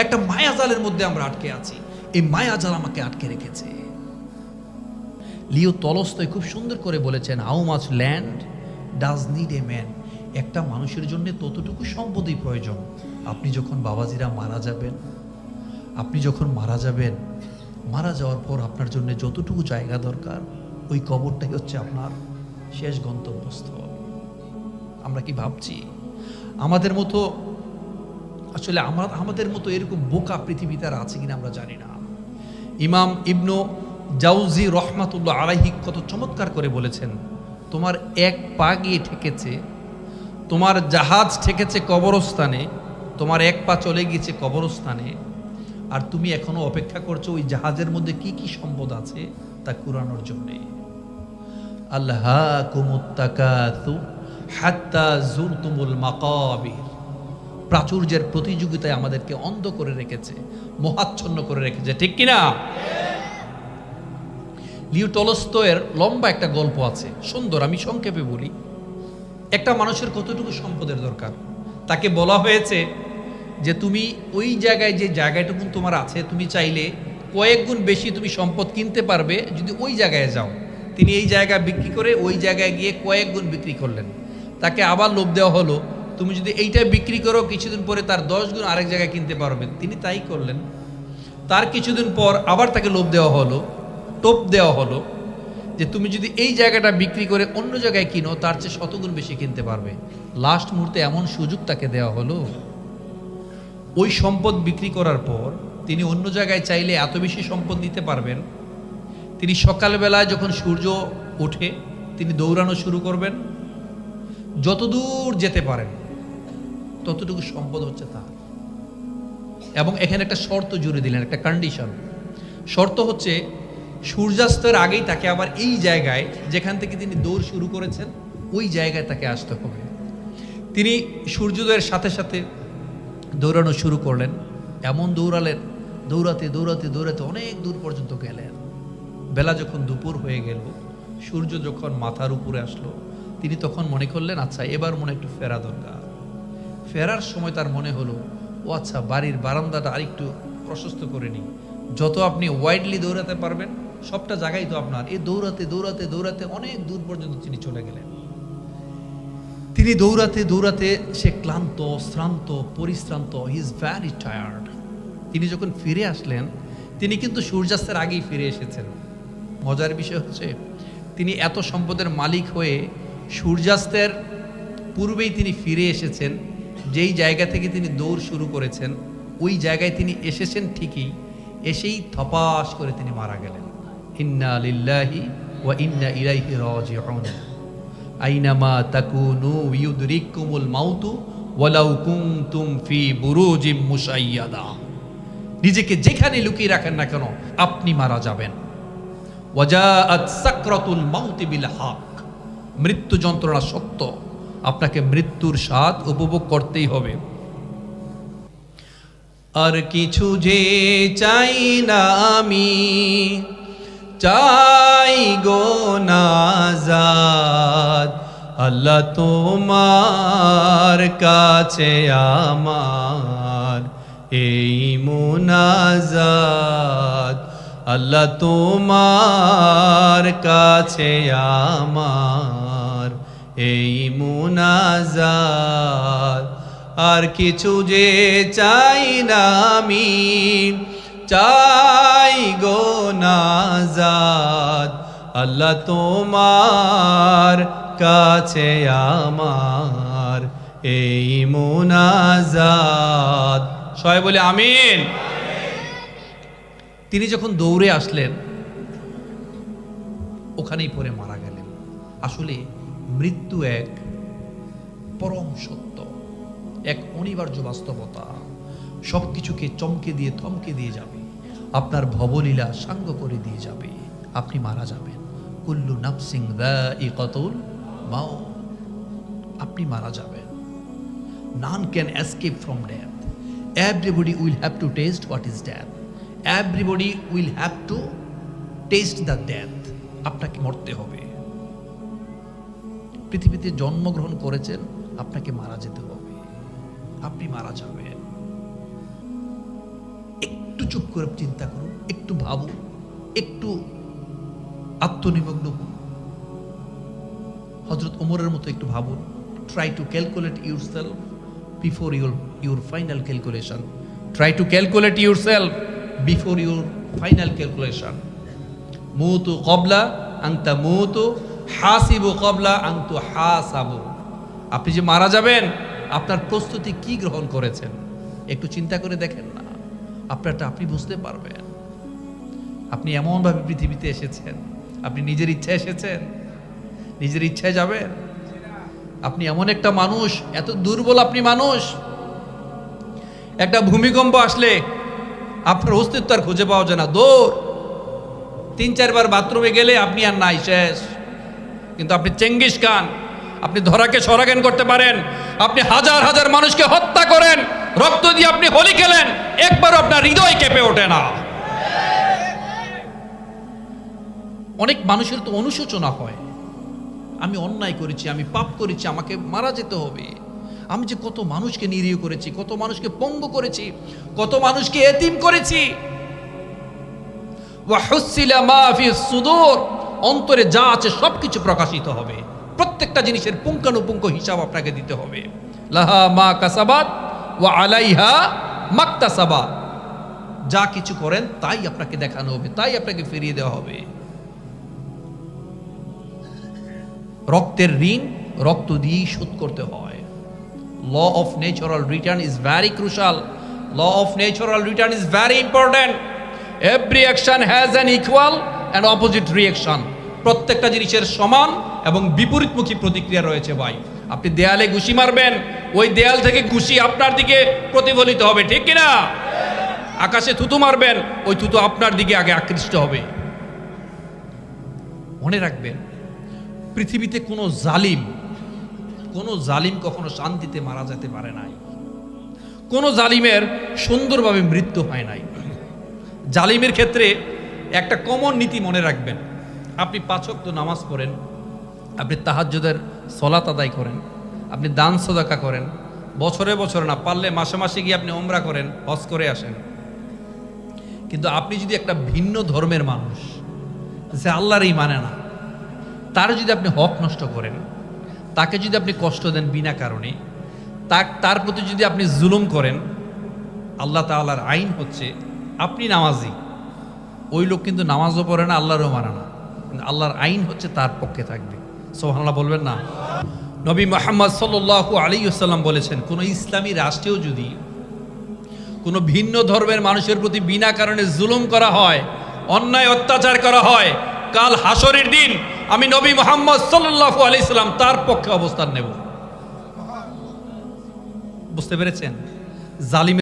একটা মায়াজালের মধ্যে আমরা আটকে আছি। এই মায়াজাল আমাকে আটকে রেখেছে। লিও তলস্তয় খুব সুন্দর করে বলেছেন, how much land does need a man. একটা মানুষের জন্য ততটুকু সম্পদই প্রয়োজন। আপনি যখন বাবাজিরা মারা যাবেন, মারা যাওয়ার পর আপনার জন্য যতটুকু জায়গা দরকার, ওই কবরটাই হচ্ছে আপনার শেষ গন্তব্যস্থল। আমরা কি ভাবছি? আমাদের মতো আসলে আমাদের মতো এরকম বোকা পৃথিবীতে আর আছে কিনা আমরা জানি না। ইমাম ইবনু জাউজি রহমাতুল্লাহ আলাইহি কত চমৎকার করে বলেছেন, তোমার এক পা গিয়ে ঠেকেছে, তোমার জাহাজ ঠেকেছে কবরস্থানে, তোমার এক পা চলে গিয়েছে কবরস্থানে, আর তুমি এখনো অপেক্ষা করছো ওই জাহাজের মধ্যে কি কি সম্পদ আছে তা কুরানোর জন্যে। আল্লাহাকুমুত তাকাসুর হাত্তা যুরতুমুল মাকাবির। প্রাচুর্যের প্রতিযোগিতায় আমাদেরকে অন্ধ করে রেখেছে, মোহাচ্ছন্ন করে রেখেছে, ঠিক কিনা? লিও টলস্টয়ের লম্বা একটা গল্প আছে, সুন্দর, আমি সংক্ষেপে বলি। একটা মানুষের কতটুকু সম্পদের দরকার, তাকে বলা হয়েছে যে তুমি ওই জায়গায় যে জায়গাটুকু তোমার আছে, তুমি চাইলে কয়েক গুণ বেশি তুমি সম্পদ কিনতে পারবে যদি ওই জায়গায় যাও। তিনি এই জায়গা বিক্রি করে ওই জায়গায় গিয়ে কয়েক গুণ বিক্রি করলেন। তাকে আবার লোভ দেওয়া হলো, তুমি যদি এইটা বিক্রি করো কিছুদিন পরে তার 10 গুণ আরেক জায়গায় কিনতে পারবেন। তিনি তাই করলেন। তার কিছুদিন পর আবার তাকে লোভ দেওয়া হলো, টোপ দেওয়া হলো যে তুমি যদি এই জায়গাটা বিক্রি করে অন্য জায়গায় কিনো তার চেয়ে 100 গুণ বেশি কিনতে পারবে। লাস্ট মুহূর্তে এমন সুযোগ তাকে দেওয়া হলো, ওই সম্পদ বিক্রি করার পর তিনি অন্য জায়গায় চাইলে এত বেশি সম্পদ নিতে পারবেন। তিনি সকালবেলায় যখন সূর্য ওঠে তিনি দৌড়ানো শুরু করবেন, যতদূর যেতে পারেন ততটুকু সম্পদ হচ্ছে তার। এবং এখানে একটা শর্ত জুড়ে দিলেন, একটা কন্ডিশন। শর্ত হচ্ছে সূর্যাস্তের আগেই তাকে আবার এই জায়গায় যেখান থেকে তিনি দৌড় শুরু করেছেন ওই জায়গায় তাকে আসতে হবে। তিনি সূর্যোদয়ের সাথে সাথে দৌড়ানো শুরু করলেন। এমন দৌড়ালেন, দৌড়াতে দৌড়াতে দৌড়াতে অনেক দূর পর্যন্ত গেলেন। বেলা যখন দুপুর হয়ে গেল, সূর্য যখন মাথার উপরে আসলো, তিনি তখন মনে করলেন আচ্ছা এবার মনে একটু ফেরা দরকার। ফেরার সময় তার মনে হলো ও আচ্ছা বাড়ির বারান্দাটা আরেকটু প্রশস্ত করে নিই। যত আপনি ওয়াইডলি দৌড়াতে পারবেন সবটা জায়গায় তো আপনার। এই দৌড়াতে দৌড়াতে দৌড়াতে অনেক দূর পর্যন্ত তিনি চলে গেলেন। তিনি দৌড়াতে দৌড়াতে সে ক্লান্ত, শ্রান্ত, পরিশ্রান্ত, হি ইজ ভ্যারি টায়ার্ড। তিনি যখন ফিরে আসলেন তিনি কিন্তু সূর্যাস্তের আগেই ফিরে এসেছেন। মজার বিষয় হচ্ছে তিনি এত সম্পদের মালিক হয়ে সূর্যাস্তের পূর্বেই তিনি ফিরে এসেছেন। যেই জায়গা থেকে তিনি দৌড় শুরু করেছেন ওই জায়গায় তিনি এসেছেন ঠিকই, এসেই থপাস করে তিনি মারা গেলেন। ইন্না লিল্লাহি ওয়া ইন্না ইলাইহি রাজিউন। আইনামা তাকুনু ইউদরিকুমুল মাউতু ওয়ালাউ কুনতুম ফি বুরুজিম মুশাইয়াদা। নিজেকে যেখানে লুকিয়ে রাখেন না কেন আপনি মারা যাবেন। ওয়াজাআত সাকরাতুল মাউতি বিল হক। মৃত্যু যন্ত্রণা সত্য, আপনাকে মৃত্যুর স্বাদ উপভোগ করতেই হবে। আর কিছু যে চাই না আমি, চাই গো নাজাত আল্লাহ তোমার কাছে আমার এই মুনাজাত। আল্লাহ তোমার কাছে আমার এই মুনাজাত। আর কিছু যে চাই না আমি, চাই গো নাজাত আল্লাহ তোমার কাছে আমার এই মুনাজাত। সবাই বলে আমিন। তিনি যখন দৌড়ে আসলেন ওখানেই পরে মারা গেলেন। আসলে মৃত্যু এক পরম সত্য, এক অনিবার্য বাস্তবতা। সবকিছুকে চমকে দিয়ে থমকে দিয়ে যাবে, আপনার ভবলীলা সাঙ্গ করে দিয়ে যাবে। আপনি মারা যাবেন। কুল্লু নাফসিন যায়িকাতুল মাউত। আপনি মারা যাবেন। None can escape from death. Everybody will have to taste what is death. Everybody will have to taste the death. আপনাকে মরতে হবে। পৃথিবীতে জন্মগ্রহণ করেছেন, আপনাকে মারা যেতে হবে। আপনি মারা যাবেন। চুপ করে চিন্তা করুন, একটু ভাবুন, একটু আত্মনিমগ্ন হন। হযরত ওমরের মতো একটু ভাবুন। Try to calculate yourself before your final calculation. Try to calculate yourself before your final calculation. মুতু ক্বাবলা আন তামুতু, হাসিবু ক্বাবলা আন তুহাসাবু। আপনি যে মারা যাবেন, আপনার প্রস্তুতি কি গ্রহণ করেছেন একটু চিন্তা করে দেখেন না, আপনারটা আপনি বুঝতে পারবেন। আপনি এমনভাবে পৃথিবীতে এসেছেন, আপনি নিজের ইচ্ছায় এসেছেন, নিজের ইচ্ছায় যাবেন। আপনি এমন একটা মানুষ, এত দুর্বল আপনি মানুষ, একটা ভূমিকম্প আসলে আপনার অস্তিত্ব আর খুঁজে পাওয়া যায় না, দৌড়। 3-4 বার বাথরুমে গেলে আপনি আর নাই, শেষ। কিন্তু আপনি চেঙ্গিস খান, আপনি ধরাকে সরাজ্ঞান করতে পারেন, আপনি হাজার হাজার মানুষকে হত্যা করেন, রক্ত দিয়ে আপনি হোলি খেলেন, একবারও আপনার হৃদয় কেঁপে ওঠে না। অনেক মানুষের তো অনুশোচনা হয়, আমি অন্যায় করেছি, আমি পাপ করেছি, আমাকে মারা যেতে হবে। আমি যে কত মানুষকে নিরীহ করেছি, কত মানুষকে পঙ্গু করেছি, কত মানুষকে এতিম করেছি। ওয়া হুসিলা মা ফি সুদূর, অন্তরে যা আছে সবকিছু প্রকাশিত হবে। প্রত্যেকটা জিনিসের পুঙ্খানুপুঙ্খ হিসাব আপনাকে দিতে হবে। লাহা মা কাসাবাত ওয়া আলাইহা মাকতাসাবাত। যা কিছু করেন তাই আপনাকে দেখানো হবে, তাই আপনাকে ফিরিয়ে দেওয়া হবে। রক্তের ঋণ রক্ত দিয়েই শোধ করতে হয়। Law of natural return is very crucial. Law of natural return is very important. Every action has an equal and opposite reaction. প্রত্যেকটা জিনিসের সমান এবং বিপরীতমুখী প্রতিক্রিয়া রয়েছে ভাই। আপনি দেয়ালে ঘুষি মারবেন, ওই দেয়াল থেকে ঘুষি আপনার দিকে প্রতিফলিত হবে, ঠিক কিনা? আকাশে থুতু মারবেন, ওই থুতু আপনার দিকে আগে আকৃষ্ট হবে। মনে রাখবেন, পৃথিবীতে কোনো জালিম কখনো শান্তিতে মারা যেতে পারে নাই। কোনো জালিমের সুন্দরভাবে মৃত্যু হয় নাই। জালিমের ক্ষেত্রে একটা কমন নীতি মনে রাখবেন। আপনি 5 ওয়াক্ত নামাজ পড়েন, আপনি তাহাজ্জুদের সালাত আদায় করেন, আপনি দান সদকা করেন, বছরে বছরে না পারলে মাসে মাসে গিয়ে আপনি ওমরা করেন, হজ করে আসেন। কিন্তু আপনি যদি একটা ভিন্ন ধর্মের মানুষ, যে আল্লাহরই মানে না, তার যদি আপনি হক নষ্ট করেন, তাকে যদি আপনি কষ্ট দেন বিনা কারণে, তার প্রতি যদি আপনি জুলুম করেন, আল্লাহ তাআলার আইন হচ্ছে আপনি নামাজি, ওই লোক কিন্তু নামাজও পড়ে না, আল্লাহরও মানে না, আল্লাহর আইন হচ্ছে তার পক্ষে থাকবে। সুবহানাল্লাহ বলবেন না? নবী মুহাম্মদ সাল্লাল্লাহু আলাইহি ওয়াসাল্লাম বলেছেন, কোন ইসলামী রাষ্ট্রেও যদি কোনো ভিন্ন ধর্মের মানুষের প্রতি বিনা কারণে জুলুম করা হয়, অন্যায় অত্যাচার করা হয়, কাল হাসরের দিন আমি নবী মুহাম্মদ সাল্লাল্লাহু আলাইহি সাল্লাম তার পক্ষে অবস্থান নেব। বুঝতে পেরেছেন? জালিম